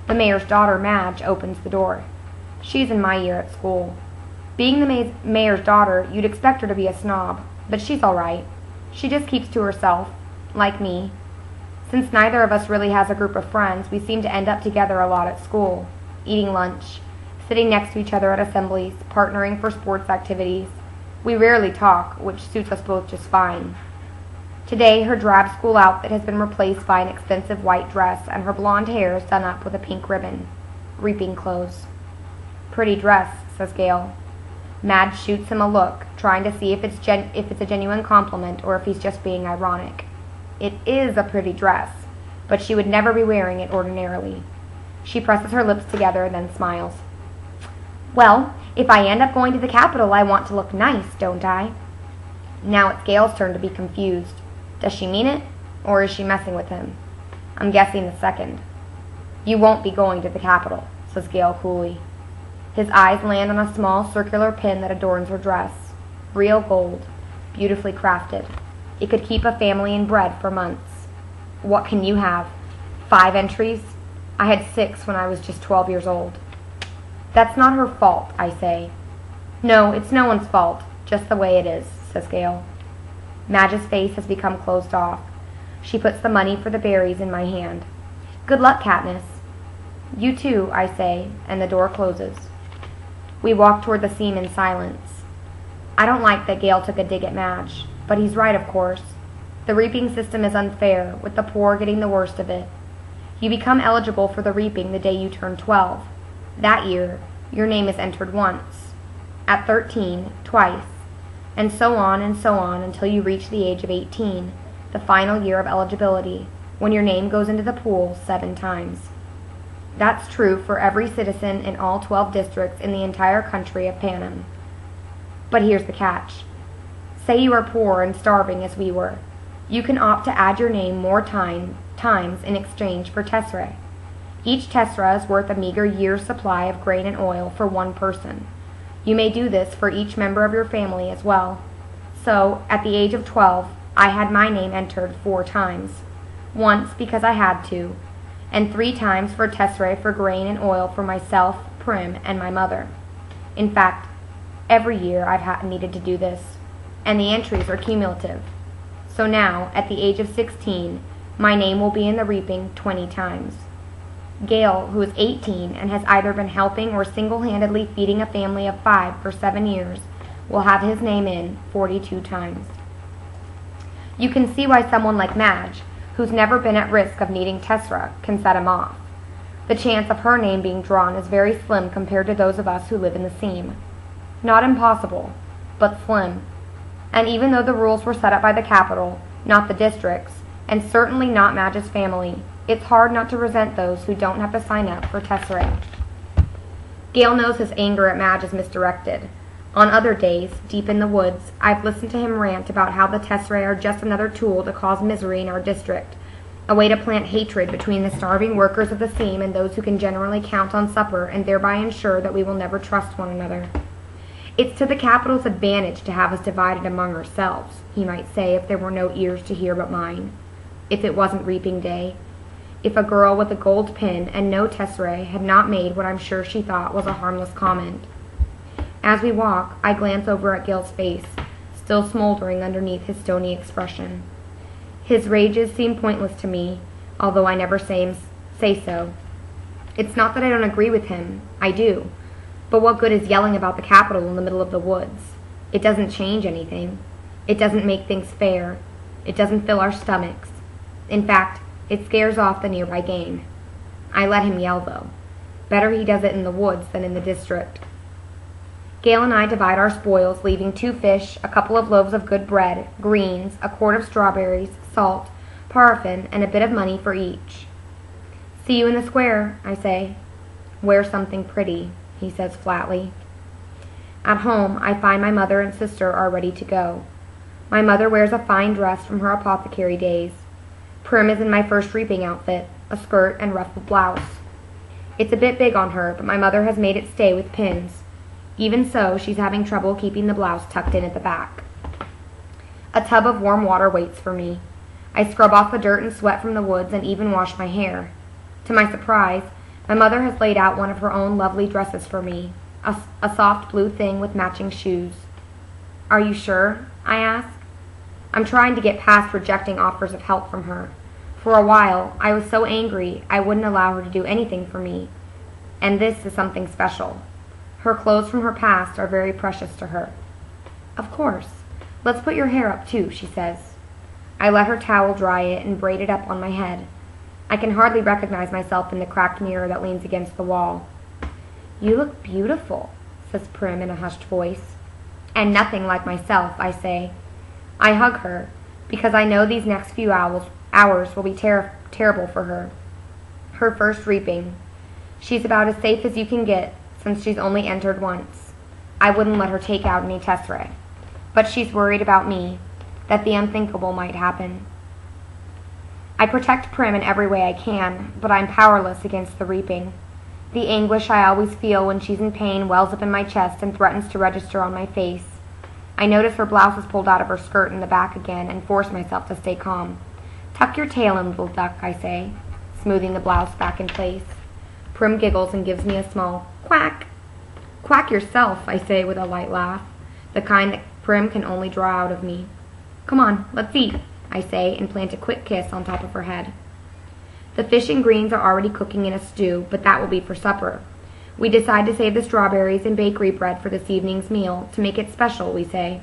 The mayor's daughter, Madge, opens the door. She's in my year at school. Being the mayor's daughter, you'd expect her to be a snob, but she's all right. She just keeps to herself, like me. Since neither of us really has a group of friends, we seem to end up together a lot at school, eating lunch, sitting next to each other at assemblies, partnering for sports activities. We rarely talk, which suits us both just fine. Today, her drab school outfit has been replaced by an expensive white dress, and her blonde hair is done up with a pink ribbon. Reaping clothes. Pretty dress, says Gale. Madge shoots him a look, trying to see if it's a genuine compliment or if he's just being ironic. It is a pretty dress, but she would never be wearing it ordinarily. She presses her lips together, then smiles. Well, if I end up going to the Capitol, I want to look nice, don't I? Now it's Gale's turn to be confused. Does she mean it, or is she messing with him? I'm guessing the second. You won't be going to the Capitol, says Gale coolly. His eyes land on a small circular pin that adorns her dress. Real gold, beautifully crafted. It could keep a family in bread for months. What can you have? 5 entries? I had 6 when I was just 12 years old. That's not her fault, I say. No, it's no one's fault, just the way it is, says Gale. Madge's face has become closed off. She puts the money for the berries in my hand. Good luck, Katniss. You too, I say, and the door closes. We walk toward the seam in silence. I don't like that Gale took a dig at Madge, but he's right, of course. The reaping system is unfair, with the poor getting the worst of it. You become eligible for the reaping the day you turn 12. That year, your name is entered once. At 13, twice. And so on until you reach the age of 18, the final year of eligibility, when your name goes into the pool 7 times. That's true for every citizen in all 12 districts in the entire country of Panem. But here's the catch. Say you are poor and starving as we were. You can opt to add your name more times in exchange for tesserae. Each tessera is worth a meager year's supply of grain and oil for one person. You may do this for each member of your family as well. So, at the age of 12, I had my name entered 4 times. Once because I had to, and 3 times for tesserae for grain and oil for myself, Prim, and my mother. In fact, every year I've needed to do this, and the entries are cumulative. So now, at the age of 16, my name will be in the reaping 20 times. Gale, who is 18 and has either been helping or single-handedly feeding a family of 5 for 7 years, will have his name in 42 times. You can see why someone like Madge, who's never been at risk of needing tessera, can set him off. The chance of her name being drawn is very slim compared to those of us who live in the seam. Not impossible, but slim. And even though the rules were set up by the Capitol, not the districts, and certainly not Madge's family, it's hard not to resent those who don't have to sign up for tesserae. Gale knows his anger at Madge is misdirected. On other days, deep in the woods, I've listened to him rant about how the tesserae are just another tool to cause misery in our district, a way to plant hatred between the starving workers of the seam and those who can generally count on supper and thereby ensure that we will never trust one another. It's to the Capitol's advantage to have us divided among ourselves, he might say if there were no ears to hear but mine. If it wasn't reaping day. If a girl with a gold pin and no tesserae had not made what I'm sure she thought was a harmless comment. As we walk, I glance over at Gale's face, still smoldering underneath his stony expression. His rages seem pointless to me, although I never say so. It's not that I don't agree with him. I do. But what good is yelling about the Capitol in the middle of the woods? It doesn't change anything. It doesn't make things fair. It doesn't fill our stomachs. In fact, it scares off the nearby game. I let him yell, though. Better he does it in the woods than in the district. Gale and I divide our spoils, leaving 2 fish, a couple of loaves of good bread, greens, a quart of strawberries, salt, paraffin, and a bit of money for each. See you in the square, I say. Wear something pretty, he says flatly. At home, I find my mother and sister are ready to go. My mother wears a fine dress from her apothecary days. Prim is in my first reaping outfit, a skirt and ruffled blouse. It's a bit big on her, but my mother has made it stay with pins. Even so, she's having trouble keeping the blouse tucked in at the back. A tub of warm water waits for me. I scrub off the dirt and sweat from the woods and even wash my hair. To my surprise, My mother has laid out one of her own lovely dresses for me, a soft blue thing with matching shoes. Are you sure? I ask. I'm trying to get past rejecting offers of help from her. For a while, I was so angry I wouldn't allow her to do anything for me. And this is something special. Her clothes from her past are very precious to her. Of course. Let's put your hair up too, she says. I let her towel dry it and braid it up on my head. I can hardly recognize myself in the cracked mirror that leans against the wall. You look beautiful, says Prim in a hushed voice. And nothing like myself, I say. I hug her, because I know these next few hours will be terrible for her. Her first reaping. She's about as safe as you can get, since she's only entered once. I wouldn't let her take out any tesserae. But she's worried about me, that the unthinkable might happen. I protect Prim in every way I can, but I'm powerless against the reaping. The anguish I always feel when she's in pain wells up in my chest and threatens to register on my face. I notice her blouse is pulled out of her skirt in the back again and force myself to stay calm. Tuck your tail in, little duck, I say, smoothing the blouse back in place. Prim giggles and gives me a small quack. Quack yourself, I say with a light laugh, the kind that Prim can only draw out of me. Come on, let's eat, I say, and plant a quick kiss on top of her head. The fish and greens are already cooking in a stew, but that will be for supper. We decide to save the strawberries and bakery bread for this evening's meal, to make it special, we say.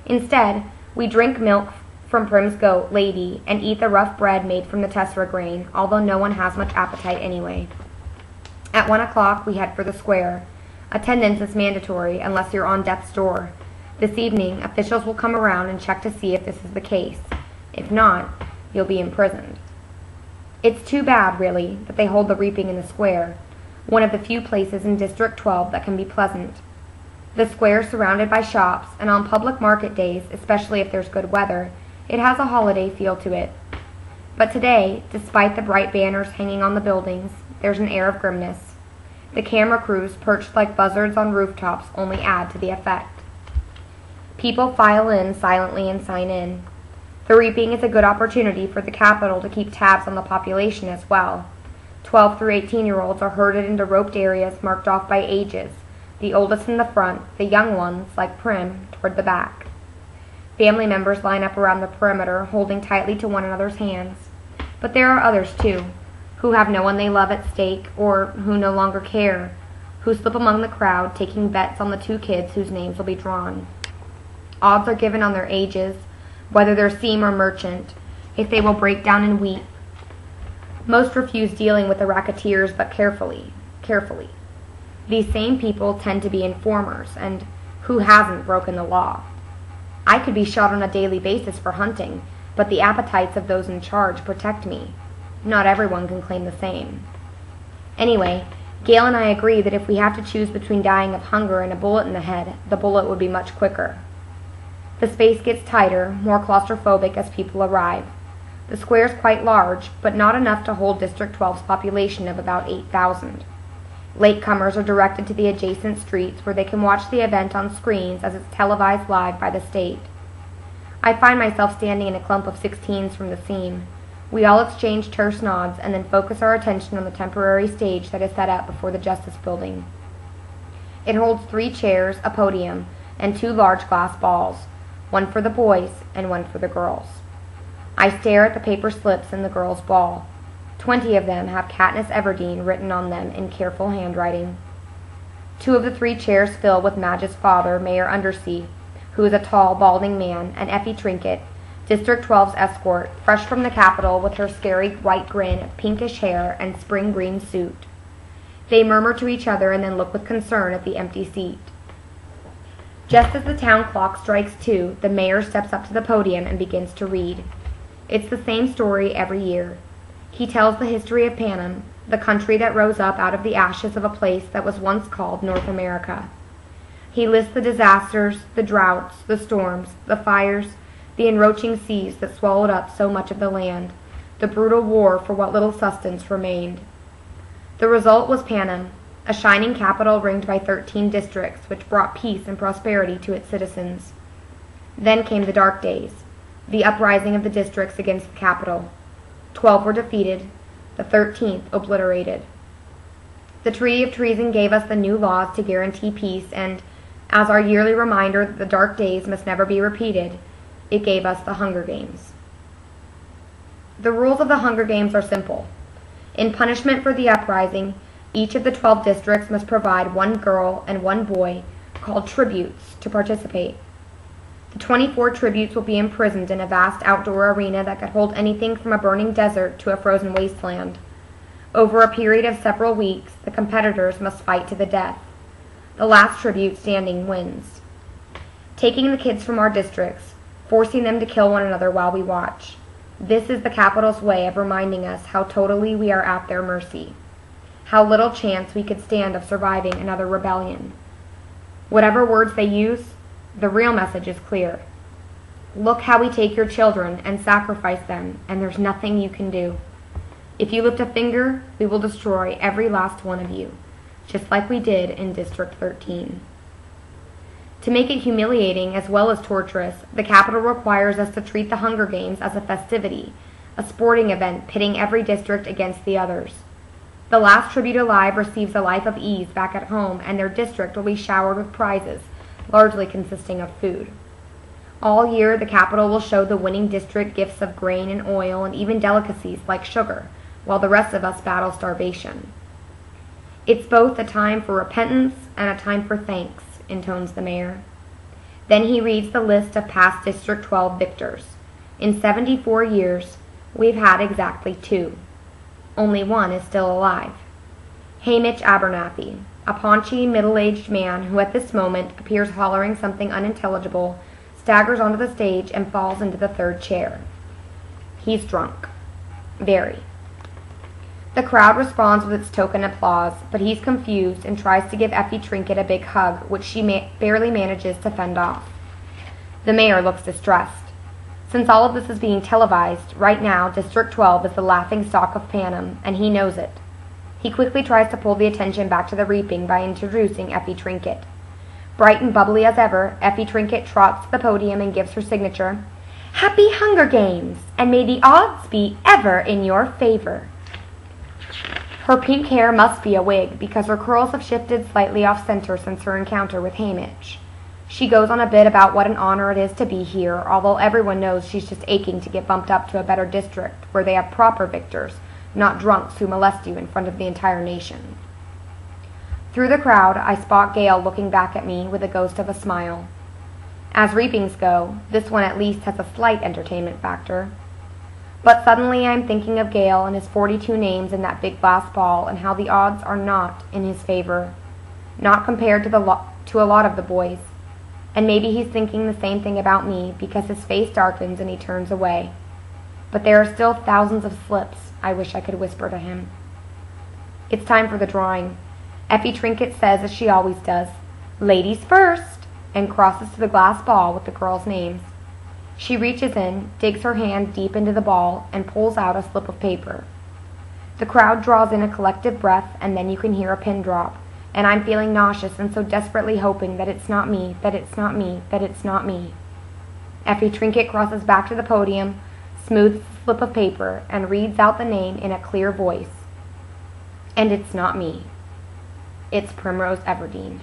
Instead, we drink milk from Prim's goat, Lady, and eat the rough bread made from the tessera grain, although no one has much appetite anyway. At 1 o'clock, we head for the square. Attendance is mandatory unless you're on death's door. This evening, officials will come around and check to see if this is the case. If not, you'll be imprisoned. It's too bad, really, that they hold the reaping in the square, one of the few places in District 12 that can be pleasant. The square is surrounded by shops, and on public market days, especially if there's good weather, it has a holiday feel to it. But today, despite the bright banners hanging on the buildings, there's an air of grimness. The camera crews perched like buzzards on rooftops only add to the effect. People file in silently and sign in. The reaping is a good opportunity for the Capitol to keep tabs on the population as well. 12 through 18-year-olds are herded into roped areas marked off by ages, the oldest in the front, the young ones, like Prim, toward the back. Family members line up around the perimeter, holding tightly to one another's hands. But there are others, too, who have no one they love at stake, or who no longer care, who slip among the crowd, taking bets on the 2 kids whose names will be drawn. Odds are given on their ages, whether they're seam or merchant, if they will break down and weep. Most refuse dealing with the racketeers, but carefully. These same people tend to be informers, and who hasn't broken the law? I could be shot on a daily basis for hunting, but the appetites of those in charge protect me. Not everyone can claim the same. Anyway, Gail and I agree that if we have to choose between dying of hunger and a bullet in the head, the bullet would be much quicker. The space gets tighter, more claustrophobic as people arrive. The square is quite large, but not enough to hold District 12's population of about 8,000. Latecomers are directed to the adjacent streets where they can watch the event on screens as it's televised live by the state. I find myself standing in a clump of 16s from the scene. We all exchange terse nods and then focus our attention on the temporary stage that is set up before the Justice Building. It holds 3 chairs, a podium, and 2 large glass balls, one for the boys and one for the girls. I stare at the paper slips in the girls' ball. 20 of them have Katniss Everdeen written on them in careful handwriting. 2 of the 3 chairs fill with Madge's father, Mayor Undersea, who is a tall, balding man, and Effie Trinket, District 12's escort, fresh from the Capitol with her scary white grin, pinkish hair, and spring green suit. They murmur to each other and then look with concern at the empty seat. Just as the town clock strikes 2, the mayor steps up to the podium and begins to read. It's the same story every year. He tells the history of Panem, the country that rose up out of the ashes of a place that was once called North America. He lists the disasters, the droughts, the storms, the fires, the enroaching seas that swallowed up so much of the land, the brutal war for what little sustenance remained. The result was Panem, a shining capital ringed by 13 districts, which brought peace and prosperity to its citizens. Then came the dark days, the uprising of the districts against the capital. 12 were defeated, the 13th obliterated. The Treaty of Treason gave us the new laws to guarantee peace, and, as our yearly reminder that the dark days must never be repeated, it gave us the Hunger Games. The rules of the Hunger Games are simple. In punishment for the uprising, each of the 12 districts must provide one girl and one boy, called tributes, to participate. The 24 tributes will be imprisoned in a vast outdoor arena that could hold anything from a burning desert to a frozen wasteland. Over a period of several weeks, the competitors must fight to the death. The last tribute standing wins. Taking the kids from our districts, forcing them to kill one another while we watch. This is the Capitol's way of reminding us how totally we are at their mercy. How little chance we could stand of surviving another rebellion. Whatever words they use, the real message is clear. Look how we take your children and sacrifice them, and there's nothing you can do. If you lift a finger, we will destroy every last one of you, just like we did in District 13. To make it humiliating as well as torturous, the Capitol requires us to treat the Hunger Games as a festivity, a sporting event pitting every district against the others. The last tribute alive receives a life of ease back at home, and their district will be showered with prizes, largely consisting of food. All year, the Capitol will show the winning district gifts of grain and oil and even delicacies like sugar, while the rest of us battle starvation. It's both a time for repentance and a time for thanks, intones the mayor. Then he reads the list of past District 12 victors. In 74 years, we've had exactly 2. Only one is still alive. Hamish Abernathy, a paunchy, middle-aged man who at this moment appears hollering something unintelligible, staggers onto the stage and falls into the third chair. He's drunk. Very. The crowd responds with its token applause, but he's confused and tries to give Effie Trinket a big hug, which she barely manages to fend off. The mayor looks distressed. Since all of this is being televised, right now District 12 is the laughingstock of Panem, and he knows it. He quickly tries to pull the attention back to the reaping by introducing Effie Trinket. Bright and bubbly as ever, Effie Trinket trots to the podium and gives her signature, "Happy Hunger Games, and may the odds be ever in your favor." Her pink hair must be a wig, because her curls have shifted slightly off-center since her encounter with Hamish. She goes on a bit about what an honor it is to be here, although everyone knows she's just aching to get bumped up to a better district, where they have proper victors, not drunks who molest you in front of the entire nation. Through the crowd, I spot Gale looking back at me with a ghost of a smile. As reapings go, this one at least has a slight entertainment factor. But suddenly I'm thinking of Gale and his 42 names in that big glass ball, and how the odds are not in his favor, not compared to a lot of the boys. And maybe he's thinking the same thing about me, because his face darkens and he turns away. But there are still thousands of slips I wish I could whisper to him. It's time for the drawing. Effie Trinket says, as she always does, "Ladies first," and crosses to the glass ball with the girls' names. She reaches in, digs her hand deep into the ball, and pulls out a slip of paper. The crowd draws in a collective breath, and then you can hear a pin drop, and I'm feeling nauseous and so desperately hoping that it's not me, that it's not me, that it's not me. Effie Trinket crosses back to the podium, smooths the slip of paper, and reads out the name in a clear voice. And it's not me. It's Primrose Everdeen.